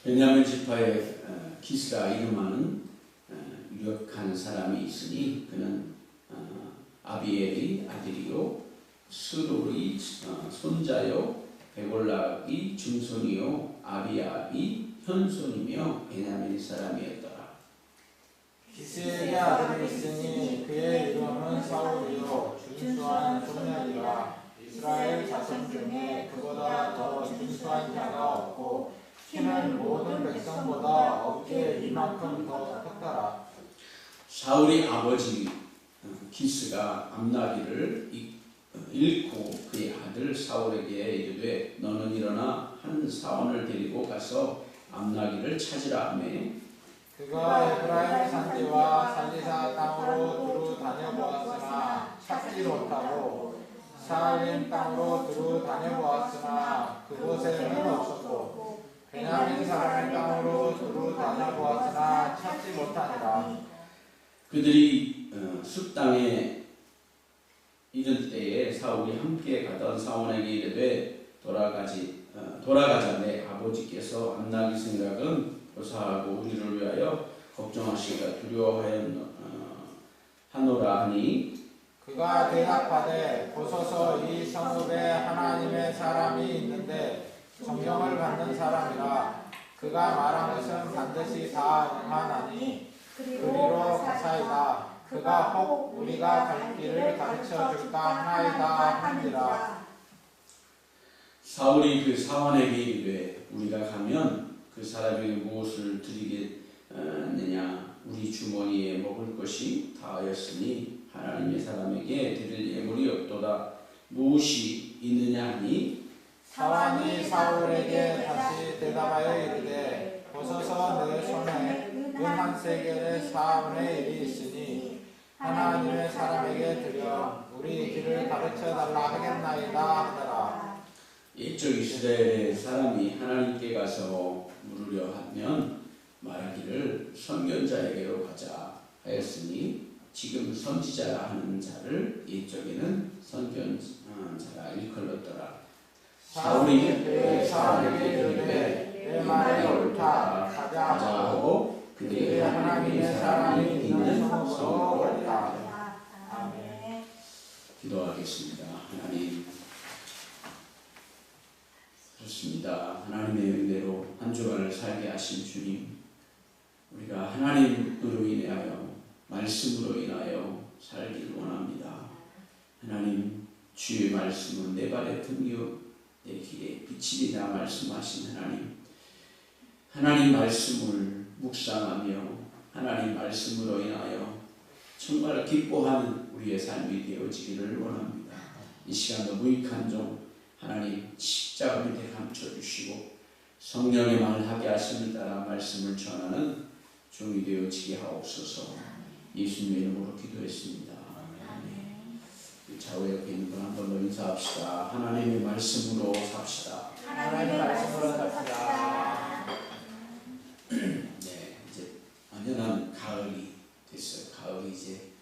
베냐민 지파의 기스라 이름하는 유력한 사람이 있으니 그는 아비엘의 아들이요 스룹의 손자요 베골락의 증손이요 아비압의 현손이며 베냐민 사람이었더라. 기스에게 아들이 있으니 그의 이름은 사울이요 준수한 소년이라. 이스라엘 자손 중에 그보다 더 준수한 자가 없고 키는 모든 백성보다 어깨 이만큼 더 컸더라. 사울의 아버지 기스가 암나기를 잃고 그의 아들 사울에게 이르되 너는 일어나 한 사원을 데리고 가서 암나기를 찾으라 하며 그가 에브라임 산지와 살리사 땅으로 두루 다녀보았으나 찾지 못하고 사알림 땅으로 두루 다녀보았으나 그곳에는 없었고 베냐민 사람의 땅으로 두루 다녀보았으나 찾지 못하니라. 그들이 숲 땅에 이른 때에 사울이 함께 가던 사원에게 이르되 돌아가자. 내 아버지께서 암나기 생각은 고사하고 우리를 위하여 걱정하시기가 두려워하노라 하니 그가 대답하되 보소서 이 성읍에 하나님의 사람이 있는데 존경을 받는 사람이라. 그가 말한 것은 반드시 다 응하나니 그리로 가사이다. 그가 혹 우리가 갈 길을 가르쳐 줄까 하나이다 하니라. 사울이 그 사원에게 이르되 우리가 가면 그 사람에게 무엇을 드리겠느냐 우리 주머니에 먹을 것이 다하였으니 하나님의 사람에게 드릴 예물이 없도다. 무엇이 있느냐 하니 사원이 사울에게 다시 대답하여 이르되 보소서 내 손에 은 한 세겔의 4분의 1이 있으니 하나님의 사람에게 드려 우리 길을 가르쳐 달라 하겠나이다 하더라. 옛적 이스라엘의 사람이 하나님께 가서 물으려 하면 말하기를 선견자에게로 가자 하였으니 지금 선지자라 하는 자를 옛적에는 선견자라 일컬었더라. 사울이 그의 사람에게 이르되 내 말이 옳다. 가자 하고 그들이 하나님의 사람이 있는 성으로 가니라. 아멘. 기도하겠습니다. 하나님 좋습니다. 하나님의 은혜로 한 주간을 살게 하신 주님, 우리가 하나님으로 인하여 말씀으로 인하여 살길 원합니다. 하나님 주의 말씀은 내 발의 등이요 내 길의 빛이리라 말씀하신 하나님 말씀을 묵상하며 하나님 말씀으로 인하여 정말 기뻐하는 우리의 삶이 되어지기를 원합니다. 이 시간도 무익한 종 하나님 십자가 밑에 감춰주시고 성령의 말을 하게 하심을 따라 말씀을 전하는 종이 되어지게 하옵소서. 예수님의 이름으로 기도했습니다. 아멘. 좌우 옆에 있는 분 한 번 더 인사합시다. 하나님의 말씀으로 삽시다. 하나님의 말씀으로 삽시다. 네, 이제 완연한 가을이 됐어요. 가을이 이제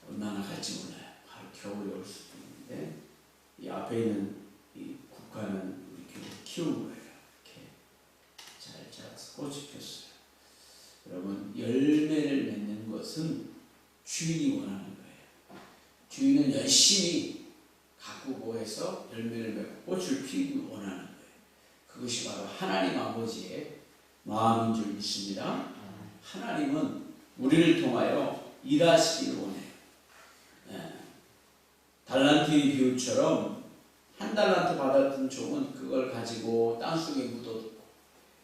얼마나 갈지 몰라요. 바로 겨울이 올 수도 있는데 이 앞에 있는 이 국화는 우리 키운 거예요. 이렇게 잘 자라서 꽃이 폈어요. 여러분 열매를 맺는 것은 주인이 원하는 거예요. 주인은 열심히 가꾸고 해서 열매를 맺고 꽃을 피우기 원하는 거예요. 그것이 바로 하나님 아버지의 마음인 줄 믿습니다. 하나님은 우리를 통하여 일하시기를 원해요. 달란트의 비유처럼 한 달란트 받았던 종은 그걸 가지고 땅속에 묻어두고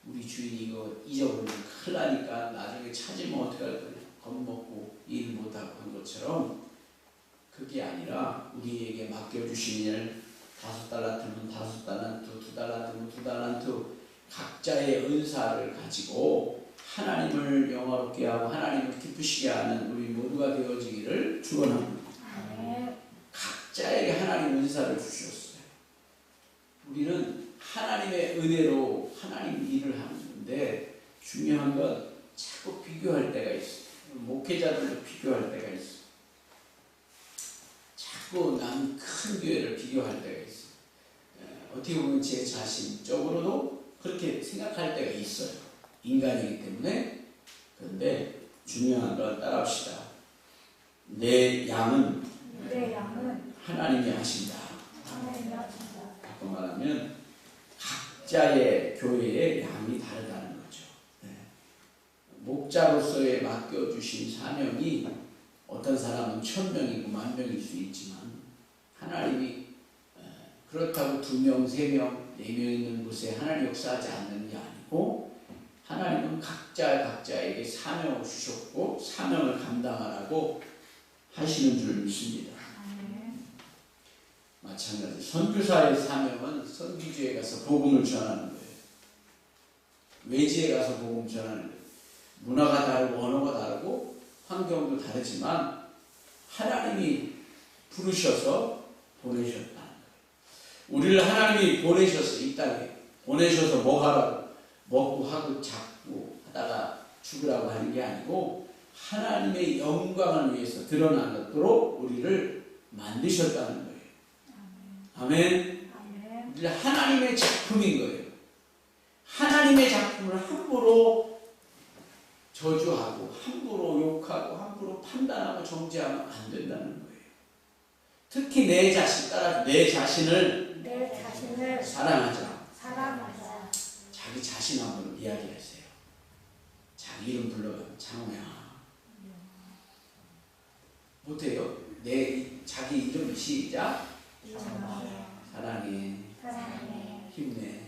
우리 주인이 이거 잊어버리면 큰일 나니까 나중에 찾으면 어떡할 거냐 겁먹고 일 못하고 한 것처럼 그게 아니라 우리에게 맡겨주신 일 5달란트면 5달란트, 2달란트면 2달란트 각자의 은사를 가지고 하나님을 영화롭게 하고 하나님을 기쁘시게 하는 우리 모두가 되어지기를 축원합니다. 각자에게 하나님 은사를 주셨어요. 우리는 하나님의 은혜로 하나님 일을 하는 건데 중요한 건 자꾸 비교할 때가 있어요. 목회자들도 비교할 때가 있어요. 자꾸 남 큰 교회를 비교할 때가 있어요. 어떻게 보면 제 자신적으로도 그렇게 생각할 때가 있어요. 인간이기 때문에. 그런데 중요한 건 따라합시다. 내 양은 하나님이 하신다. 바꿔 말하면 각자의 교회의 양이 다르다는 거죠. 네. 목자로서의 맡겨주신 사명이 어떤 사람은 1000명이고 10,000명일 수 있지만 하나님이 그렇다고 2명, 3명, 4명 있는 곳에 하나님 역사하지 않는 게 아니고 하나님은 각자에게 사명을 주셨고 사명을 감당하라고 하시는 줄 믿습니다. 마찬가지 선교사의 사명은 선교지에 가서 복음을 전하는 거예요. 외지에 가서 복음 전하는 거예요. 문화가 다르고 언어가 다르고 환경도 다르지만 하나님이 부르셔서 보내셨다는 거예요. 우리를 하나님이 보내셔서 이 땅에 보내셔서 뭐 하라고 먹고 하고 잡고 하다가 죽으라고 하는 게 아니고 하나님의 영광을 위해서 드러나도록 우리를 만드셨다는 거예요. 아멘. 우리 하나님의 작품인 거예요. 하나님의 작품을 함부로 저주하고 함부로 욕하고 함부로 판단하고 정죄하면 안 된다는 거예요. 특히 내 자신을 사랑하자. 자기 자신 한번 이야기하세요. 자기 이름 불러가면 장호야. 못해요? 자기 이름 시작. 사랑해. 힘내.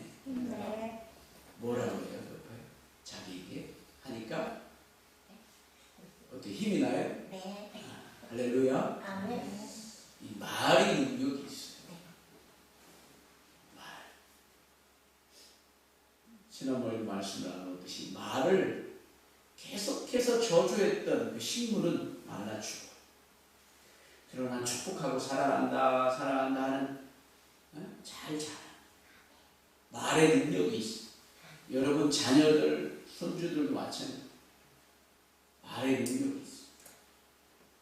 뭐라고 해요? 자기에게 하니까 어떻게 힘이 나요? 할렐루야. 이 말이 능력이 있어요. 말. 지난번에 말씀을 나눴듯이 말을 계속해서 저주했던 그 식물은 말라주고 그러나 축복하고 사랑한다 하는 잘 자라. 말의 능력이 있어. 여러분 자녀들, 손주들도 마찬가지예요. 말의 능력이 있어.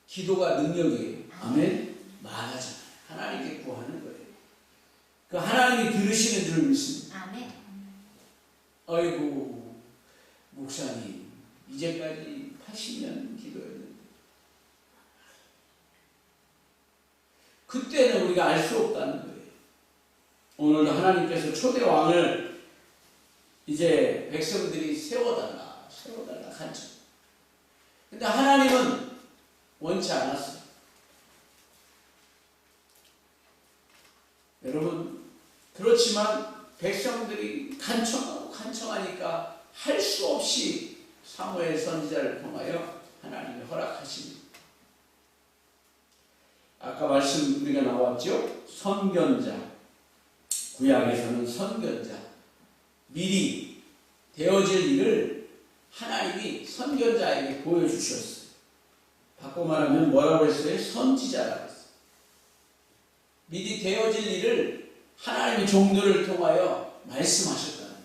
기도가 능력이에요. 아멘. 말하잖아요. 하나님께 구하는 거예요. 그 하나님이 들으시는 줄 믿습니다. 아멘. 아이고 목사님 이제까지 80년 기도했는데 그때는 우리가 알 수 없다는 거예요. 오늘도 하나님께서 초대왕을 이제 백성들이 세워달라 하죠. 근데 하나님은 원치 않았어요. 여러분 그렇지만 백성들이 간청하니까 할 수 없이 사무엘 선지자를 통하여 하나님이 허락하십니다. 아까 말씀 우리가 나왔죠? 선견자. 구약에서는 선견자. 미리 되어질 일을 하나님이 선견자에게 보여주셨어요. 바꿔 말하면 뭐라고 했어요? 선지자라고 했어요. 미리 되어질 일을 하나님의 종들을 통하여 말씀하셨다는 거예요.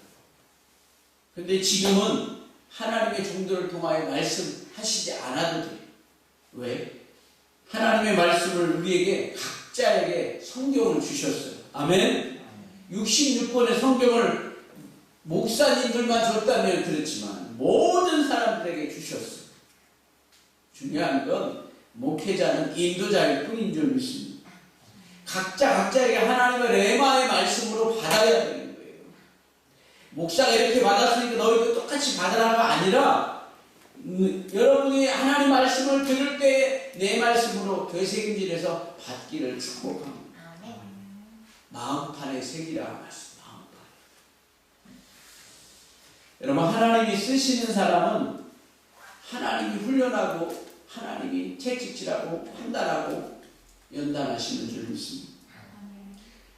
그런데 지금은 하나님의 종들을 통하여 말씀하시지 않아도 돼요. 왜? 하나님의 말씀을 우리에게 각자에게 성경을 주셨어요. 아멘. 66권의 성경을 목사님들만 줬다면 그렇지만 모든 사람들에게 주셨어요. 중요한 건 목회자는 인도자일 뿐인 줄 믿습니다. 각자에게 하나님의 레마의 말씀으로 받아야 되는 거예요. 목사가 이렇게 받았으니까 너희도 똑같이 받으라가 아니라 여러분이 하나님 말씀을 들을 때 내 말씀으로 되새김질해서 받기를 축복합니다. 마음판에 새기라 말씀. 마음판. 여러분 하나님이 쓰시는 사람은 하나님이 훈련하고 하나님이 채찍질하고 판단하고 연단하시는 줄 믿습니다.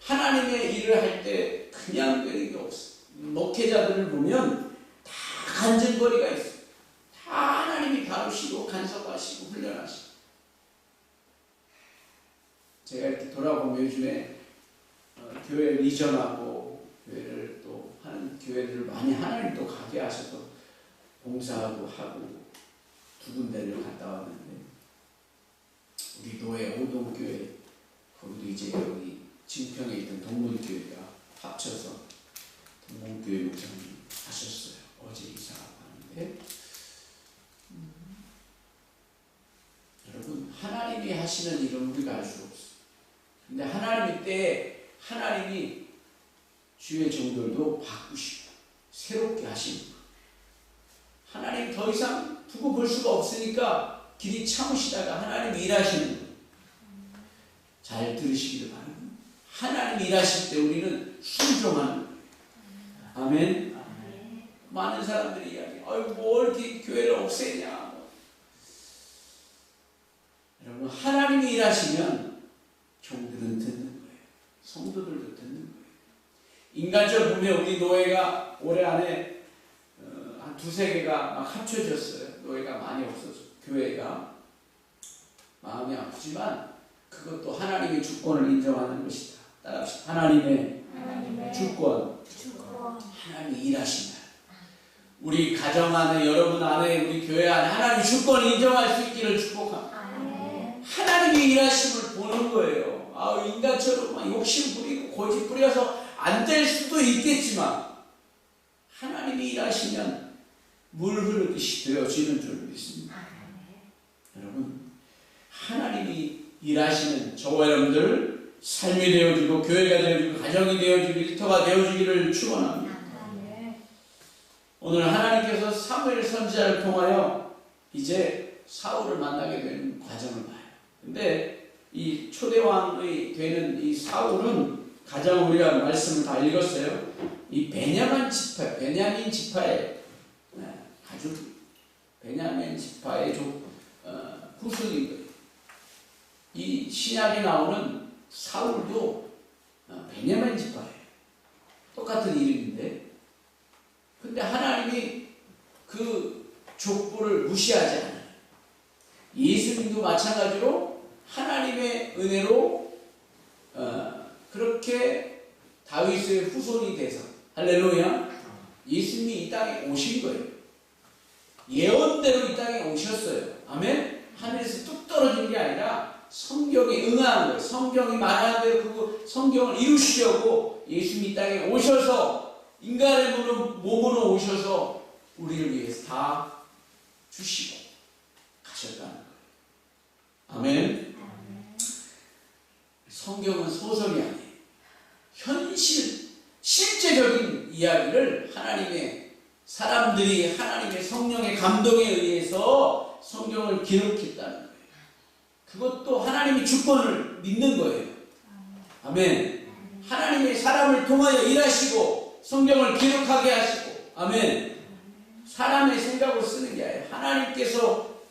하나님의 일을 할 때 그냥 되는 게 없어요. 목회자들을 보면 다 간증거리가 있어요. 다 하나님이 다루시고 간섭하시고 훈련하시고. 제가 이렇게 돌아보면 요즘에 교회 리전하고 교회를 또 하는 교회들을 많이 하나님 또 가게 하셔서 봉사하고 하고 두 군데를 갔다 왔는데 우리 노예 오동교회 거기도 이제 여기 진평에 있던 동문교회가 합쳐서 동문교회 목사님 하셨어요. 어제 이사 가는데 여러분 하나님이 하시는 일은 우리가 알 수 없어요. 근데 하나님이 때 하나님이 주의 종들도 바꾸시고 새롭게 하시는 거예요. 하나님 더 이상 두고 볼 수가 없으니까 길이 참으시다가 하나님 일하시는 거예요. 잘 들으시기를 바랍니다. 하나님 일하실 때 우리는 순종하는 거예요. 아멘. 많은 사람들이 이야기해요. 아유 뭘 이렇게 교회를 없애냐. 여러분 하나님이 일하시면 종들은 듣는 거예요. 성도들도 듣는 거예요. 인간적으로 보면 우리 노예가 올해 안에 한 두세 개가 막 합쳐졌어요. 노예가 많이 없어서 교회가 마음이 아프지만 그것도 하나님의 주권을 인정하는 것이다. 따라합시다. 하나님의 주권. 하나님이 일하신다. 우리 가정 안에 여러분 안에 우리 교회 안에 하나님의 주권을 인정할 수 있기를 축복합니다. 하나님이 일하심을 보는 거예요. 아, 인간처럼 막 욕심 부리고 고집 부려서 안 될 수도 있겠지만 하나님이 일하시면 물 흐르듯이 되어지는 줄 믿습니다. 여러분 하나님이 일하시는 저와 여러분들 삶이 되어지고 교회가 되어지고 가정이 되어지고 일터가 되어지기를 축원합니다. 오늘 하나님께서 사무엘 선지자를 통하여 이제 사울을 만나게 되는 과정을 봐요. 근데 이 초대왕이 되는 이 사울은 가장 우리가 말씀을 다 읽었어요. 이 베냐민 지파의 가족, 베냐민 지파의 후손인 거예요. 이 신약에 나오는 사울도 베냐민 지파예요. 똑같은 이름인데, 근데 하나님이 그 족보를 무시하지 않아요. 예수님도 마찬가지로 하나님의 은혜로 그렇게 다윗의 후손이 돼서 할렐루야 예수님이 이 땅에 오신 거예요. 예언대로 이 땅에 오셨어요. 아멘. 하늘에서 뚝 떨어진 게 아니라 성경에 응하는 거예요. 성경이 말하는 대로 그 성경을 이루시려고 예수님이 이 땅에 오셔서 인간의 몸으로 오셔서 우리를 위해서 다 주시고 가셨다는 거예요. 아멘. 성경은 소설이 아니에요. 실제적인 이야기를 하나님의 사람들이 하나님의 성령의 감동에 의해서 성경을 기록했다는 거예요. 그것도 하나님의 주권을 믿는 거예요. 아멘. 하나님의 사람을 통하여 일하시고 성경을 기록하게 하시고, 아멘. 사람의 생각으로 쓰는 게 아니에요. 하나님께서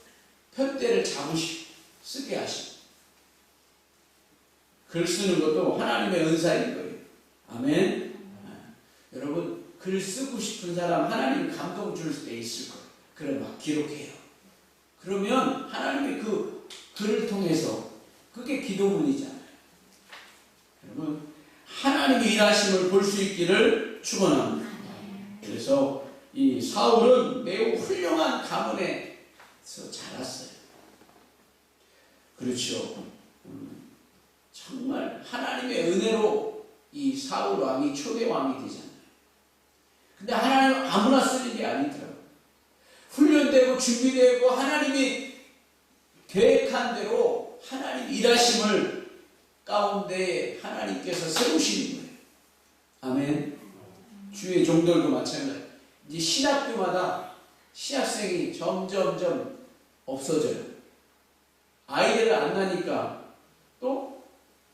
편대를 잡으시고 쓰게 하시고, 글 쓰는 것도 하나님의 은사인 거예요. 아멘. 여러분 글 쓰고 싶은 사람 하나님 감동 줄 때 있을 거예요. 그럼 막 기록해요. 그러면 하나님의 그 글을 통해서 그게 기도문이잖아요. 여러분 하나님의 일하심을 볼 수 있기를 축원합니다. 그래서 이 사울은 매우 훌륭한 가문에서 자랐어요. 그렇죠. 정말 하나님의 은혜로 이 사울 왕이 초대 왕이 되잖아요. 근데 하나님은 아무나 쓰는 게 아니더라고요. 훈련되고 준비되고 하나님이 계획한 대로 하나님 일하심을 가운데 하나님께서 세우시는 거예요. 아멘. 주의 종들도 마찬가지예요. 이제 신학교마다 신학생이 점점점 없어져요. 아이들을 안 낳으니까 또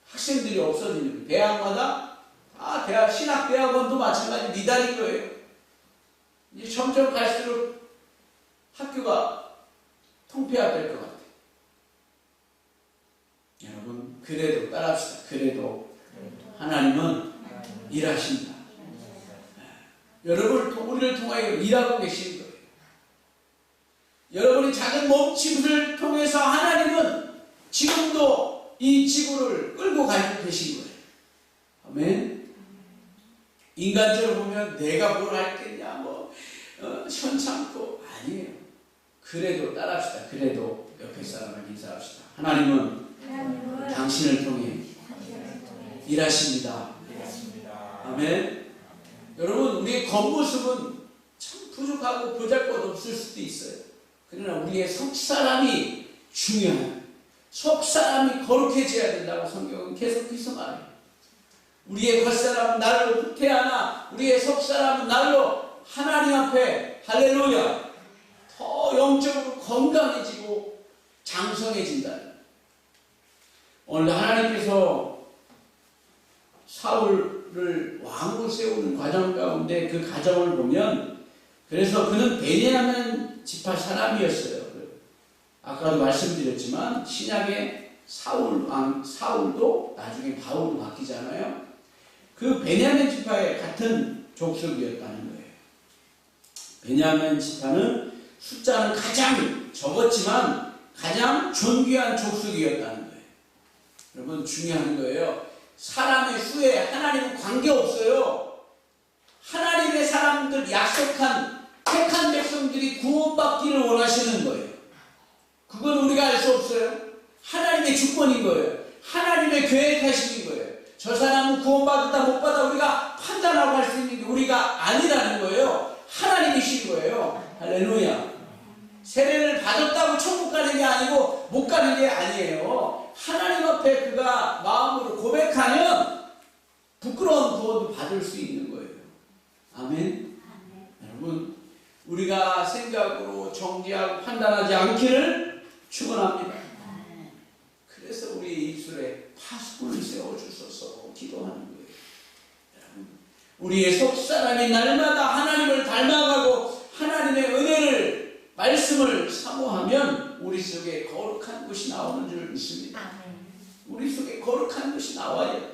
학생들이 없어지는 거예요. 대학마다 신학대학원도 마찬가지 미달인 거예요. 이제 점점 갈수록 학교가 통폐합될 것 같아요. 여러분 그래도 따라합시다. 그래도 하나님은 일하신다. 여러분을 우리를 통하여 일하고 계신 거예요. 여러분의 작은 몸짓을 통해서 하나님은 지금도 이 지구를 끌고 가고 계신 거예요. 아멘. 인간적으로 보면 내가 뭘 할겠냐 현찮고 아니에요. 그래도 따라합시다. 그래도 옆에 사람을 인사합시다. 하나님은 당신을 통해 일하십니다. 아멘. 여러분, 우리의 겉모습은 참 부족하고 보잘것없을 수도 있어요. 그러나 우리의 속사람이 중요한, 속사람이 거룩해져야 된다고 성경은 계속해서 말해요. 우리의 겉사람은 날로 후퇴하나 우리의 속사람은 날로 하나님 앞에 할렐루야 더 영적으로 건강해지고 장성해진다. 오늘 하나님께서 사울을 왕으로 세우는 과정 가운데 그 과정을 보면, 그래서 그는 베냐민 지파 사람이었어요. 아까도 말씀드렸지만 신약의 사울도 나중에 바울로 바뀌잖아요. 그 베냐민 지파의 같은 족속이었다는 거예요. 베냐민 지파는 숫자는 가장 적었지만 가장 존귀한 족속이었다는 거예요. 여러분, 중요한 거예요. 사람의 수에 하나님은 관계없어요. 하나님의 사람들, 약속한 택한 백성들이 구원받기를 원하시는 거예요. 그건 우리가 알 수 없어요. 하나님의 주권인 거예요. 하나님의 계획하시는 거예요. 저 사람은 구원받았다 못 받아 우리가 판단하고 할 수 있는 게 우리가 아니라는 거예요. 하나님이신 거예요. 할렐루야. 세례를 받았다고 천국 가는 게 아니고 못 가는 게 아니에요. 하나님 앞에 그가 마음으로 고백하면 부끄러운 구원도 받을 수 있는 거예요. 아멘. 여러분, 우리가 생각으로 정죄하고 판단하지 않기를 축원합니다. 그래서 우리 입술에 파수꾼을 세워주소서 기도하는 거예요. 여러분, 우리의 속사람이 날마다 하나님을 닮아가고 하나님의 은혜를 말씀을 사모하면 우리 속에 거룩한 것이 나오는 줄 믿습니다. 우리 속에 거룩한 것이 나와요.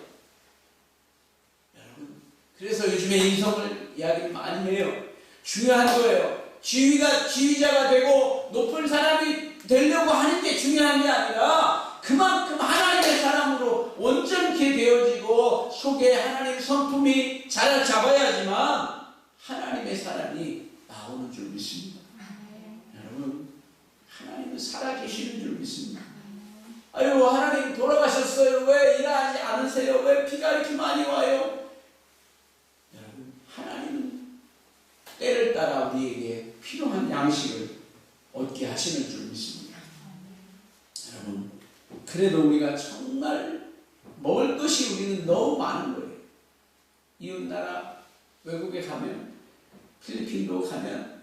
여러분, 그래서 요즘에 인성을 이야기 많이 해요. 중요한 거예요. 지휘자가 되고 높은 사람이 되려고 하는 게 중요한 게 아니라 그만큼 하나님의 사람으로 온전케 되어지고 속에 하나님의 성품이 잘 잡아야지만 하나님의 사람이 나오는 줄 믿습니다. 여러분, 하나님은 살아계시는 줄 믿습니다. 아유, 하나님 돌아가셨어요. 왜 일하지 않으세요? 왜 비가 이렇게 많이 와요? 여러분, 하나님은 때를 따라 우리에게 필요한 양식을 얻게 하시는 줄 믿습니다. 여러분, 그래도 우리가 정말 먹을 것이 우리는 너무 많은 거예요. 이웃나라 외국에 가면, 필리핀도 가면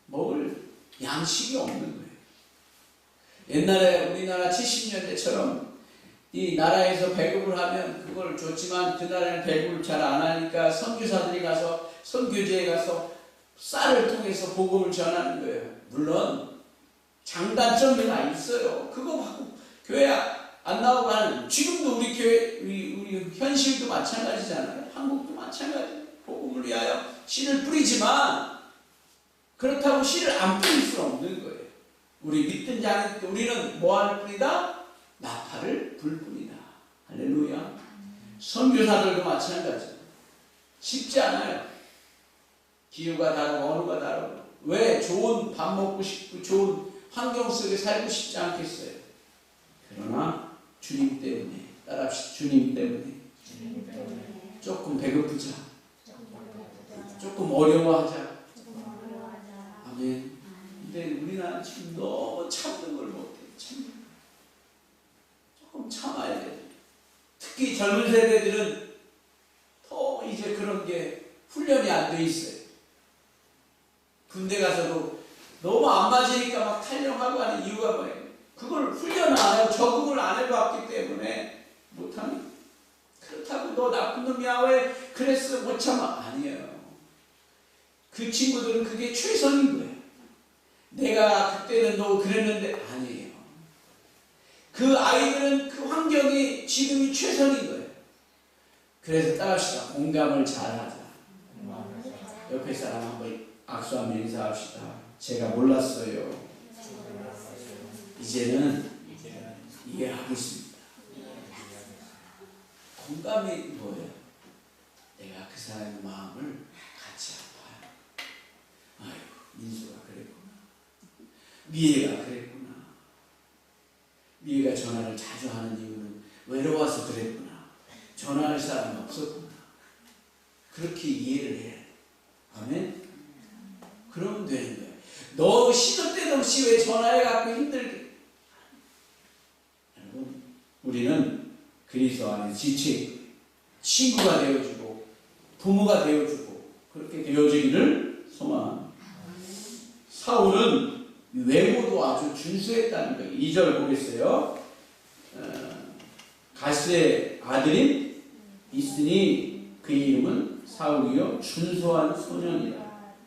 먹을 양식이 없는 거예요. 옛날에 우리나라 70년대처럼 이 나라에서 배급을 하면 그걸 줬지만 그날에는 배급을 잘 안 하니까 선교사들이 가서 선교지에 가서 쌀을 통해서 복음을 전하는 거예요. 물론 장단점이 다 있어요. 그거 받고 교회 안 나오고 하는, 지금도 우리 교회 우리 현실도 마찬가지잖아요. 한국도 마찬가지. 복음을 위하여 씨를 뿌리지만 그렇다고 씨를 안 뿌릴 수는 없는 거예요. 우리 믿든지 안 믿든지 우리는 뭐하는 뿐이다? 나팔을 불 뿐이다. 할렐루야. 선교사들도 마찬가지. 쉽지 않아요. 기후가 다르고 언어가 다르고. 왜? 좋은 밥 먹고 싶고 좋은 환경 속에 살고 싶지 않겠어요. 그러나 주님 때문에, 따라합시다. 주님 때문에 조금 배고프자, 조금 어려워하자. 아멘. 근데 우리나라는 지금 너무 참는 걸 못해. 조금 참아야 돼. 특히 젊은 세대들은 더 이제 그런 게 훈련이 안 돼 있어요. 군대 가서도 너무 안 맞으니까 막 탈영하고 하는 이유가 뭐예요? 그걸 훈련을 안 하고 적응을 안 해봤기 때문에 못하는. 그렇다고 너 나쁜 놈이야 왜 그랬어 못 참아. 아니에요. 그 친구들은 그게 최선인 거예요. 내가 그때는 너 그랬는데 아니에요. 그 아이들은 그 환경이 지금이 최선인 거예요. 그래서 따라합시다. 공감을 잘하자. 옆에 사람 한번 악수하며 인사합시다. 제가 몰랐어요. 이제는 이해하겠습니다. 공감이 뭐예요? 내가 그 사람의 마음을 같이 아파요. 아이고, 민수가 그랬구나. 미애가 그랬구나. 미애가 전화를 자주 하는 이유는 외로워서 그랬구나. 전화할 사람이 없었구나. 그렇게 이해를 해야 아멘. 그러면 되는 거예요. 너 시도 때도 없이 왜 전화해갖고 힘들게. 여러분, 우리는 그리스도 안에 지체, 친구가 되어주고 부모가 되어주고 그렇게 되어주기를 소망합니다. 사울은 외모도 아주 준수했다는 거예요. 2절 보겠어요. 가스의 아들인 있으니 그의 이름은 사울이요 준수한 소년이라.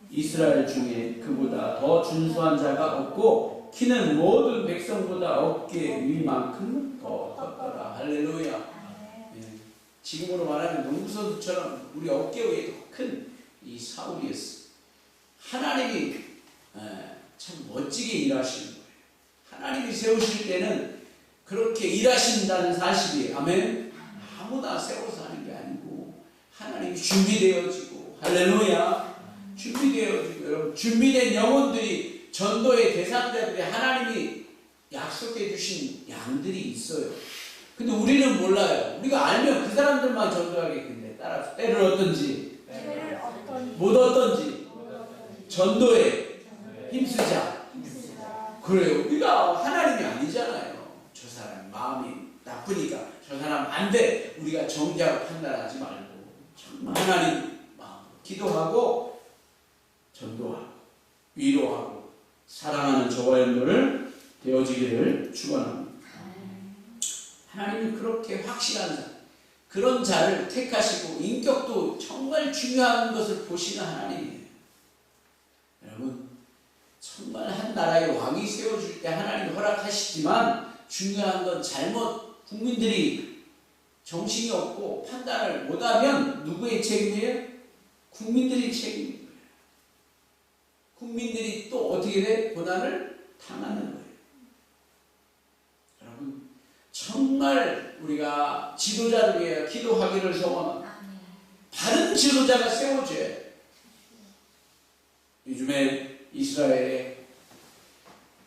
이스라엘 중에 그보다 더 준수한 자가 없고 키는 모든 백성보다 어깨 위만큼 더 컸더라. 할렐루야. 지금으로 말하면 농구선수처럼 우리 어깨 위에 더 큰 이 사울이었어. 하나님이 참 멋지게 일하시는 거예요. 하나님이 세우실 때는 그렇게 일하신다는 사실이 아멘. 아무나 세워서 하는 게 아니고 하나님이 준비되어지고 할렐루야. 준비되어지고 여러분 준비된 영혼들이 전도의 대상자들이 하나님이 약속해 주신 양들이 있어요. 근데 우리는 몰라요. 우리가 알면 그 사람들만 전도하겠는데 따라서 때를 얻든지 못 얻든지 전도에 힘쓰자. 그래요. 우리가 하나님이 아니잖아요. 저 사람 마음이 나쁘니까 저 사람 안 돼. 우리가 정죄하고 판단하지 말고 정말 하나님 마음으로 기도하고 전도하고 위로하고 사랑하는 저와 여러분을 되어지기를 축원합니다. 하나님이 그렇게 확실한 자, 그런 자를 택하시고 인격도 정말 중요한 것을 보시는 하나님이에요. 여러분 정말 한 나라의 왕이 세워줄 때 하나님이 허락하시지만 중요한 건 잘못 국민들이 정신이 없고 판단을 못하면 누구의 책임이에요? 국민들이 책임이에요. 국민들이 또 어떻게 돼? 고난을 당하는 거예요. 여러분 정말 우리가 지도자를 위해 기도하기를 소원합니다. 바른 지도자가 세워져야 돼요. 요즘에 이스라엘에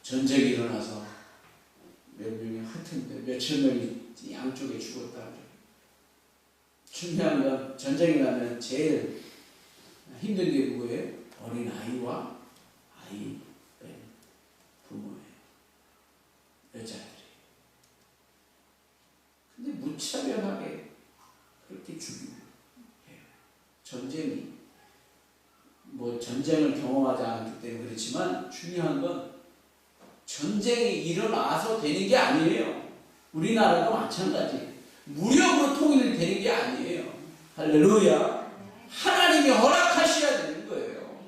전쟁이 일어나서 몇 명이 흩은데 몇천 명이 양쪽에 죽었다. 중요한 건 전쟁이 나면 제일 힘든 게 뭐예요? 어린 아이와 아이 뺀 부모예요. 여자들이. 근데 무차별하게 그렇게 죽이고 해요. 전쟁이 뭐 전쟁을 경험하지 않았기 때문에 그렇지만 중요한 건 전쟁이 일어나서 되는 게 아니에요. 우리나라도 마찬가지. 무력으로 통일이 되는 게 아니에요. 할렐루야. 하나님이 허락하셔야 되는 거예요.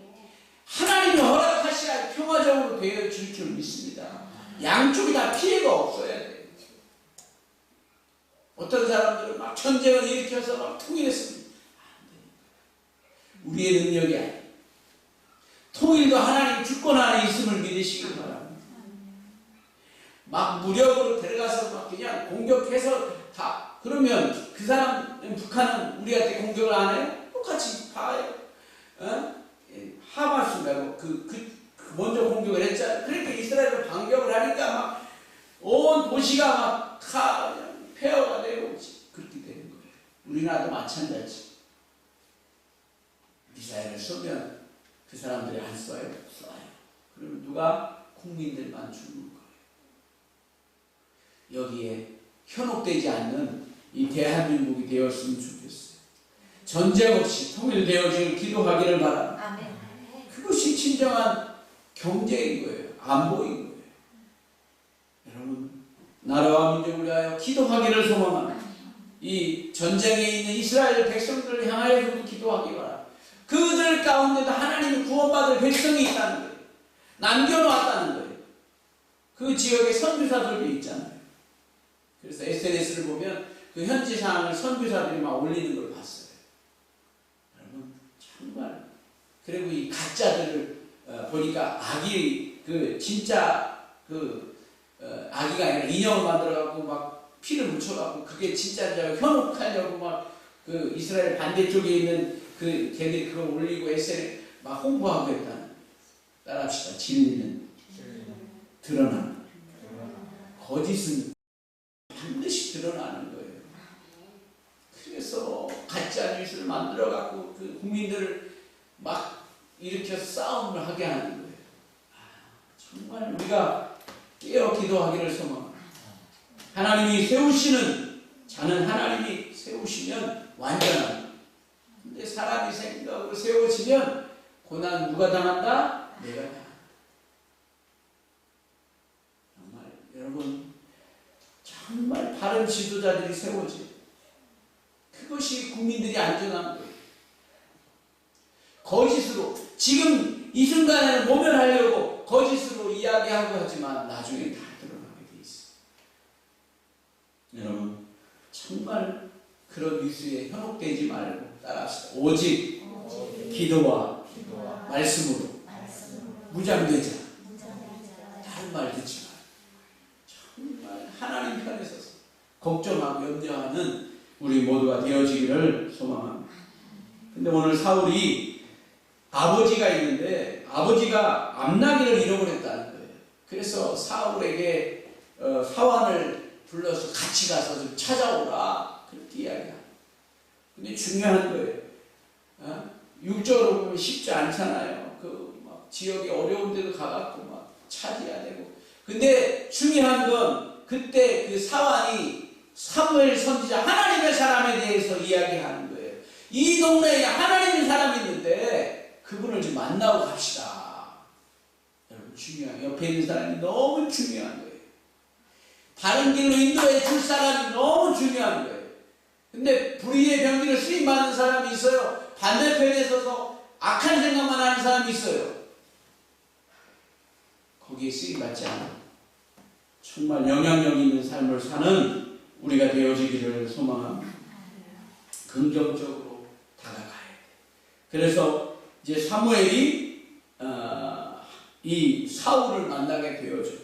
하나님이 허락하셔야 평화적으로 되어질 줄 믿습니다. 양쪽이 다 피해가 없어야 돼요. 어떤 사람들은 막 전쟁을 일으켜서 막 통일했습니다. 안 돼요. 우리의 능력이 아니에요. 통일도 하나님 주권 안에 있음을 믿으시길 바랍니다. 막 무력으로 들어가서 막 그냥 공격해서 다 그러면 그 사람 북한은 우리한테 공격을 안 해요? 똑같이 봐요. 하마스 말고 먼저 공격을 했잖아요. 그러니까 이스라엘을 반격을 하니까 막 온 도시가 막 다 폐허가 되고 그렇게 되는 거예요. 우리나라도 마찬가지. 미사일을 쏘면 그 사람들이 안 쏴요? 쏴요. 그러면 누가? 국민들만 죽는 거예요. 여기에 현혹되지 않는 이 대한민국이 되었으면 좋겠어요. 전쟁 없이 통일되어지길 기도하기를 바랍니다. 그것이 진정한 경제인 거예요. 안보인 거예요. 여러분 나라와 민족을 위하여 기도하기를 소망합니다. 이 전쟁에 있는 이스라엘 백성들을 향하여서도 기도하기 바랍니다. 그들 가운데도 하나님이 구원받을 백성이 있다는 거예요. 남겨놓았다는 거예요. 그 지역에 선교사들도 있잖아요. 그래서 SNS를 보면 그 현지 상황을 선교사들이 막 올리는 걸 봤어요. 여러분 정말 그리고 이 가짜들을 보니까 아기 진짜 아기가 아니라 인형을 만들어갖고 막 피를 묻혀갖고 그게 진짜인 줄 알고 현혹하려고 막 그 이스라엘 반대쪽에 있는 그 걔들이 그걸 올리고 SNS에 막 홍보하고 했다는. 따라합시다. 진리는 드러나는 거짓은 반드시 드러나는 거예요. 그래서 가짜 뉴스를 만들어갖고 그 국민들을 막 싸움을 하게 하는 거예요. 정말 우리가 깨어 기도하기를 소망합니다. 하나님이 세우시는 자는 하나님이 세우시면 완전합니다. 근데 사람이 생각으로 세워지면 고난 누가 당한다? 내가 당한다. 정말 여러분, 정말 바른 지도자들이 세워져요. 그것이 국민들이 안전한 거예요. 거짓으로 지금 이 순간에는 모면하려고 거짓으로 이야기하고 하지만 나중에 다 드러나게 돼 있어요. 여러분, 정말 그런 뉴스에 현혹되지 말고 따라합시다. 오직 기도와 말씀으로 무장되자. 다른 말 듣지 마. 정말 하나님 편에 서서 걱정하고 염려하는 우리 모두가 되어지기를 소망합니다. 근데 오늘 사울이 아버지가 있는데 아버지가 암나기를 잃어버렸다는 거예요. 그래서 사울에게 사환을 불러서 같이 가서 좀 찾아오라 그렇게 이야기합니다. 근데 중요한 거예요. 육적으로 보면 쉽지 않잖아요. 막 지역이 어려운 데도 가갖고 막 찾아야 되고. 근데 중요한 건 그때 그 사환이 사무엘 선지자 하나님의 사람에 대해서 이야기하는 거예요. 이 동네에 하나님의 사람이 있는데 그분을 좀 만나고 갑시다. 여러분, 중요해요. 옆에 있는 사람이 너무 중요한 거예요. 바른 길로 인도해 줄 사람이 너무 중요한 거예요. 근데 불의의 병기를 쓰임받는 사람이 있어요. 반대편에 서서 악한 생각만 하는 사람이 있어요. 거기에 쓰임받지 않아요. 정말 영향력 있는 삶을 사는 우리가 되어지기를 소망합니다. 긍정적으로 다가가야 돼. 그래서 이제 사무엘이 이 사울을 만나게 되어져요.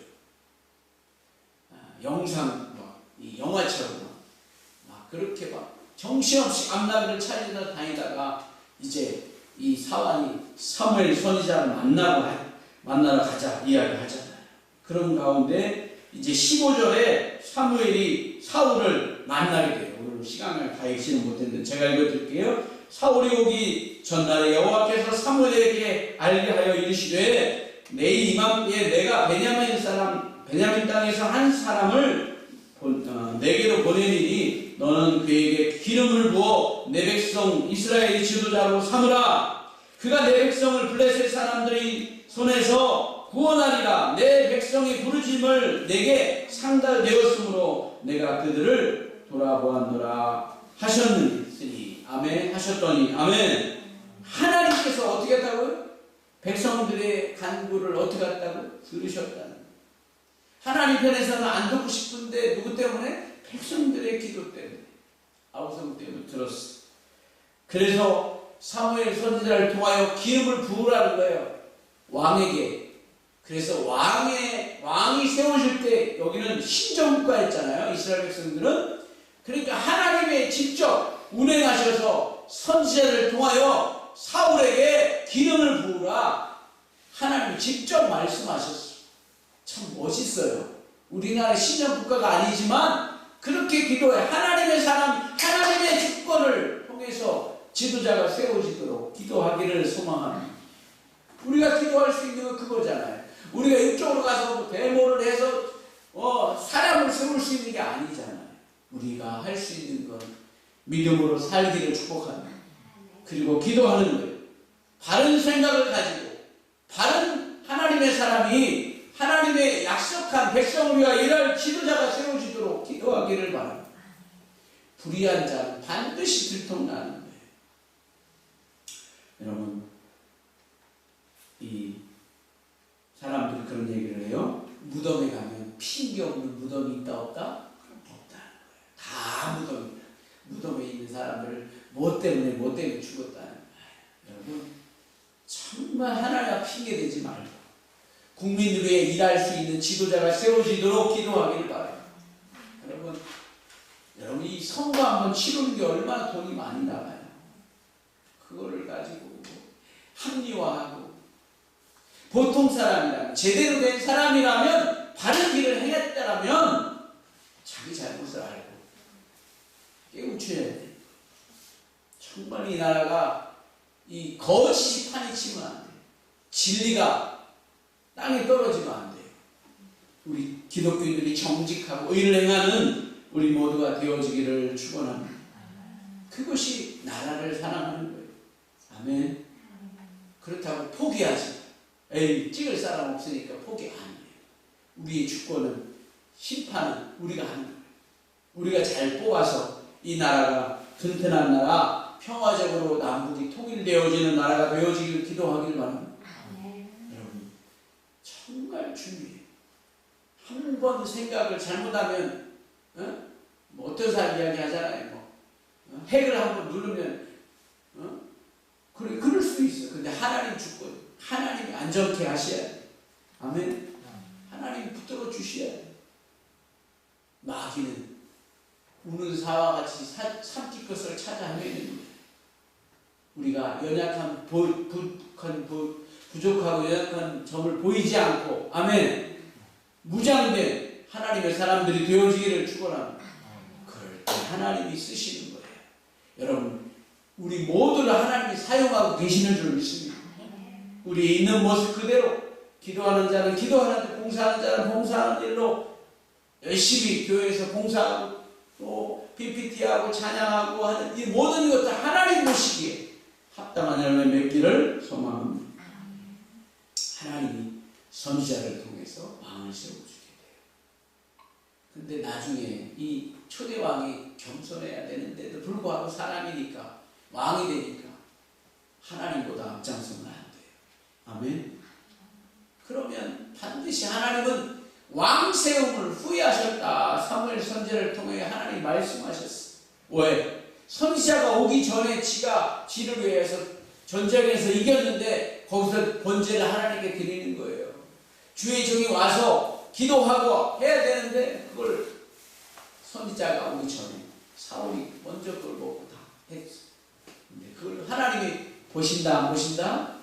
이 영화처럼 막 그렇게 막 정신없이 암나기를 찾으러 다니다가 이제 이 사환이 사무엘 선지자를 만나러 가자 이야기하잖아요. 그런 가운데 이제 15절에 사무엘이 사울을 만나게 돼요. 오늘 시간을 다 읽지는 못했는데 제가 읽어드릴게요. 사울이 오기 전날에 여호와께서 사무엘에게 알게 하여 이르시되 내일 이맘때에 내가 베냐민 땅에서 한 사람을 내게로 보내리니 너는 그에게 기름을 부어 내 백성 이스라엘의 지도자로 삼으라. 그가 내 백성을 블레셋 사람들의 손에서 구원하리라. 내 백성의 부르짐을 내게 상달되었으므로 내가 그들을 돌아보았노라 하셨느니. 아멘. 하셨더니 아멘. 하나님께서 어떻게 했다고요? 백성들의 간구를 어떻게 했다고? 들으셨다는 거예요. 하나님 편에서는 안 듣고 싶은데 누구 때문에? 백성들의 기도 때문에, 아우성 때문에 들었어. 그래서 사무엘 선지자를 통하여 기름을 부으라는 거예요. 왕에게. 그래서 왕이 세워질 때 여기는 신정국가였잖아요. 이스라엘 백성들은. 그러니까 하나님의 직접 운행하셔서 선지자를 통하여 사울에게 기름을 부으라. 하나님이 직접 말씀하셨어요. 참 멋있어요. 우리나라 신정국가가 아니지만 그렇게 기도해. 하나님의 사람, 하나님의 주권을 통해서 지도자가 세워지도록 기도하기를 소망합니다. 우리가 기도할 수 있는 건 그거잖아요. 우리가 이쪽으로 가서 데모를 해서 사람을 세울 수 있는 게 아니잖아요. 우리가 할 수 있는 건 믿음으로 살기를 축복합니다. 그리고 기도하는 거예요. 바른 생각을 가지고 바른 하나님의 사람이 하나님의 약속한 백성을 위하여 일할 지도자가 세워지도록 기도하기를 바랍니다. 불의한 자는 반드시 들통나는 거예요. 여러분, 이 사람들이 그런 얘기를 해요. 무덤에 가면 핑계 없는 무덤이 있다 없다? 없다는 거예요. 다 무덤이다. 무덤에 있는 사람들을 뭐 때문에 죽었다는 거예요. 여러분, 정말 하나님 앞 핑계 대지 말고 국민을 위해 일할 수 있는 지도자가 세워지도록 기도하기를 바랍니다. 여러분 이 선거 한번 치르는 게 얼마나 돈이 많이 나가요. 그거를 가지고 합리화하고, 보통 사람이라면, 제대로 된 사람이라면, 바른 길을 행했다라면 자기 잘못을 알고 깨우쳐야 돼. 정말 이 나라가 이 거짓이 판이 치면 안 돼. 진리가 땅에 떨어지면 안 돼요. 우리 기독교인들이 정직하고 의를 행하는 우리 모두가 되어지기를 축원합니다. 그것이 나라를 사랑하는 거예요. 아멘. 그렇다고 포기하지. 에이, 찍을 사람 없으니까 포기 안 해요. 우리의 주권은, 심판은 우리가 하는 거예요. 우리가 잘 뽑아서 이 나라가 튼튼한 나라, 평화적으로 남북이 통일되어지는 나라가 되어지길 기도하길 바랍니다. 여러분, 정말 중요해요. 한 번 생각을 잘못하면, 뭐 어떤 사람 이야기 하잖아요. 핵을 한번 누르면, 그럴 수 있어요. 근데 하나님 주권, 하나님이 안전케 하셔야 돼요. 아멘. 하나님이 붙들어 주셔야 돼요. 마귀는 우는 사와 같이 삼킬 것을 찾아 헤매는 거예요. 우리가 연약한, 부족하고 연약한 점을 보이지 않고, 아멘, 무장된 하나님의 사람들이 되어지기를 축원합니다. 그럴 때 하나님이 쓰시는 거예요. 여러분, 우리 모두를 하나님이 사용하고 계시는 줄 믿습니다. 우리 있는 모습 그대로 기도하는 자는 기도하는 데, 봉사하는 자는 봉사하는 일로 열심히 교회에서 봉사하고 또 PPT하고 찬양하고 하는 이 모든 것들 하나님 보시기에 합당한 열매 맺기를 소망합니다. 하나님이 선지자를 통해서 왕을 세워주게 돼요. 근데 나중에 이 초대왕이 겸손해야 되는데도 불구하고 사람이니까, 왕이 되니까 하나님보다 앞장서면 안 돼요. 아멘. 그러면 반드시 하나님은 왕 세움을 후회하셨다. 사무엘 선지자를 통해 하나님 말씀하셨어. 왜? 선지자가 오기 전에 지를 위해서 전쟁에서 이겼는데 거기서 번제를 하나님께 드리는 거예요. 주의 종이 와서 기도하고 해야 되는데 그걸 선지자가 오기 전에 사울이 먼저 그걸 먹고 다 했어. 근데 그걸 하나님이 보신다 안 보신다?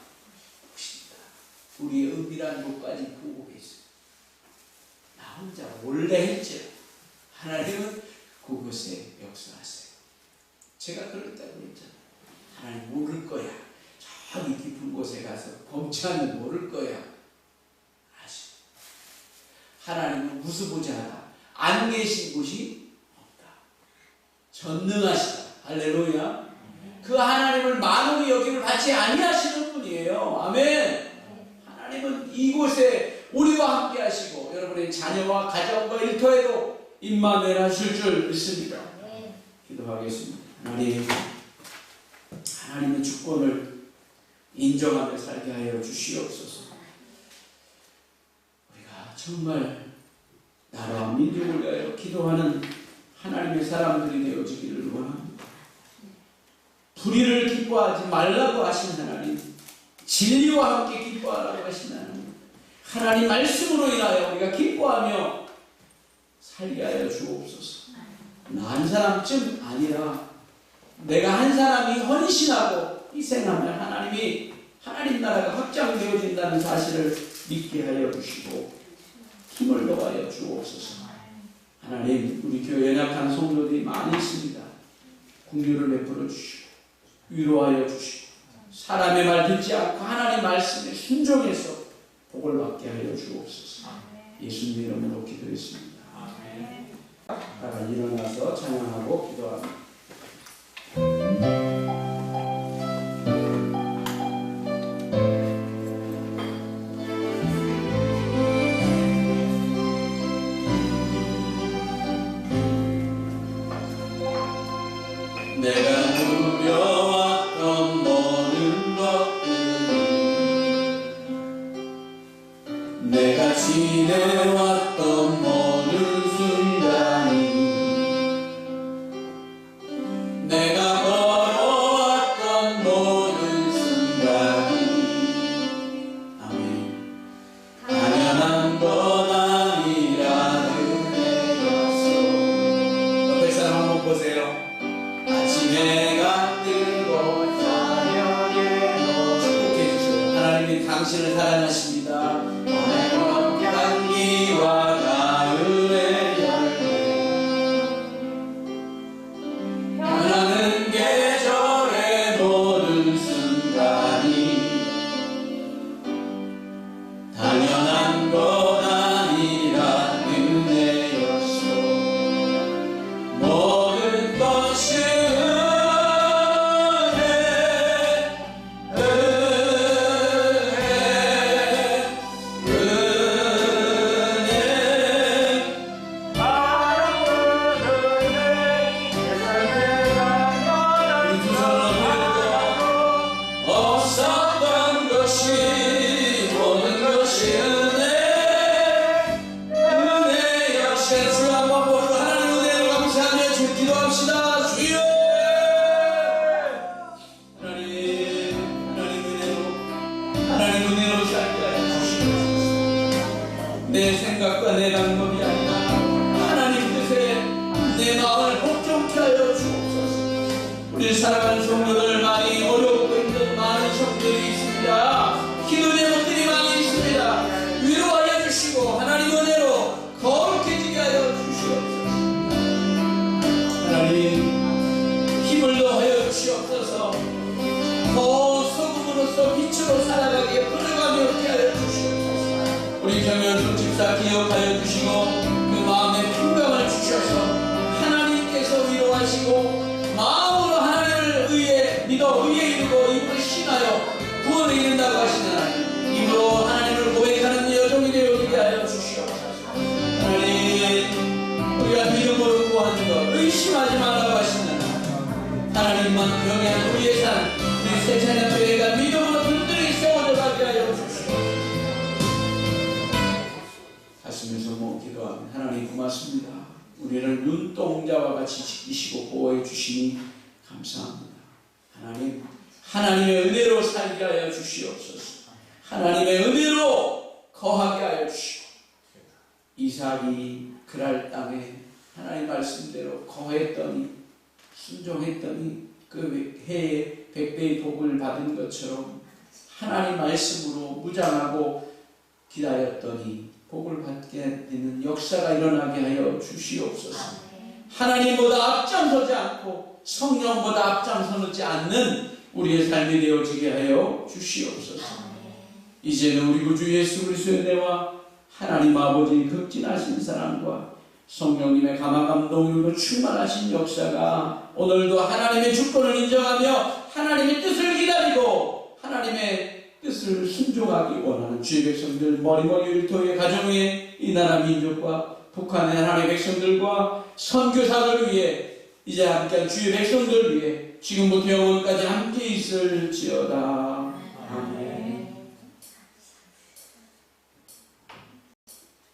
보신다. 우리의 은밀한 곳까지 보고 계세요. 나 혼자 몰래 했죠. 하나님은 그곳에 역사하세요. 제가 그랬다고 했잖아요. 하나님 모를 거야. 저기 깊은 곳에 가서 범죄하면 모를 거야. 아시죠? 하나님은 무수보자하다. 안 계신 곳이 없다. 전능하시다. 할렐루야. 그 하나님을 만원이 여김을 받지 아니하시는 분이에요. 아멘. 하나님은 이곳에 우리와 함께 하시고 여러분의 자녀와 가정과 일터에도 임마누엘 줄 믿습니다. 기도하겠습니다. 하나님의 주권을 인정하며 살게 하여 주시옵소서. 우리가 정말 나라와 민족을 위하여 기도하는 하나님의 사람들이 되어지기를 원합니다. 불의를 기뻐하지 말라고 하신 하나님, 진리와 함께 기뻐하라고 하신 하나님, 하나님 말씀으로 인하여 우리가 기뻐하며 살게 하여 주옵소서. 나 한 사람쯤 아니라 내가 한 사람이 헌신하고 희생하면 하나님 나라가 확장되어진다는 사실을 믿게 하여 주시고 힘을 더하여 주옵소서. 하나님, 우리 교회 연약한 성도들이 많이 있습니다. 긍휼을 베풀어 주시고 위로하여 주시고 사람의 말 듣지 않고 하나님 말씀에 순종해서 복을 받게 하여 주옵소서. 예수님 이름으로 기도했습니다. 다가 일어나서 찬양하고 기도합니다. 내가 누려왔던 모든 것들, 내가 지내왔던 모든 순간이, 내가 걸어왔던 모든 순간이, 아멘, 단연한 것 아니라 은혜였어. 옆에 사람 한번 보세요. 아침해가 뜨고 저녁에도 축복해 주세요. 하나님이 당신을 사랑하십니다. 오늘도 향기와 생각과 내 방법이 아니라 하나님 뜻에 내 마음을 복종케 하여 주옵소서. 우리 사랑하는 성도들, 많이 어렵고 힘든 많은 성도들이 있습니다. 기도 제목들이 많이 있습니다. 위로하여 주시고 하나님 은혜로 거룩해지게 하여 주시옵소서. 하나님 힘을 더하여 주시옵소서. 더 소금으로서 빛으로 살아가기에 불러가게 하여 주시옵소서. 우리 정현숙 집사 기억하여 주시고 그 마음에 평강을 주셔서 하나님께서 위로하시고 마음으로 하나님을 믿어 의에 이르고 입으로 신하여 구원에 이른다고 하시는 하나님, 입으로 하나님을 고백하는 여종이 되어지게 하여 주시옵소서. 하나님, 우리가 믿음으로 구하는 것 의심하지 말라고 하시는 하나님만 경외하는 우리의 삶, 우리 세찬의교회가 믿음으로 든든히 세워져 가게 하여 주시옵소서. 가슴에서 기도합니다. 하나님 고맙습니다. 우리를 눈동자와 같이 지키시고 보호해 주시니 감사합니다. 하나님, 하나님의 은혜로 살게 하여 주시옵소서. 하나님의 은혜로 거하게 하여 주시고 이삭이 그랄 땅에 하나님 말씀대로 거했더니 순종했더니 그 해에 100배의 복을 받은 것처럼 하나님 말씀으로 무장하고 기다렸더니 복을 받게 되는 역사가 일어나게 하여 주시옵소서. 하나님보다 앞장서지 않고 성령보다 앞장서지 않는 우리의 삶이 되어지게 하여 주시옵소서. 이제는 우리 구주 예수 그리스도의 은혜와 하나님 아버지 극진하신 사랑과 성령님의 감화 감동으로 충만하신 역사가 오늘도 하나님의 주권을 인정하며 하나님의 뜻을 기다리고 하나님의 뜻을 순종하기 원하는 주의 백성들, 머리머리 일터의 가정의 이 나라 민족과 북한의 하나님의 백성들과 선교사들 위해 이제 함께한 주의 백성들 위해 지금부터 영원까지 함께 있을지어다.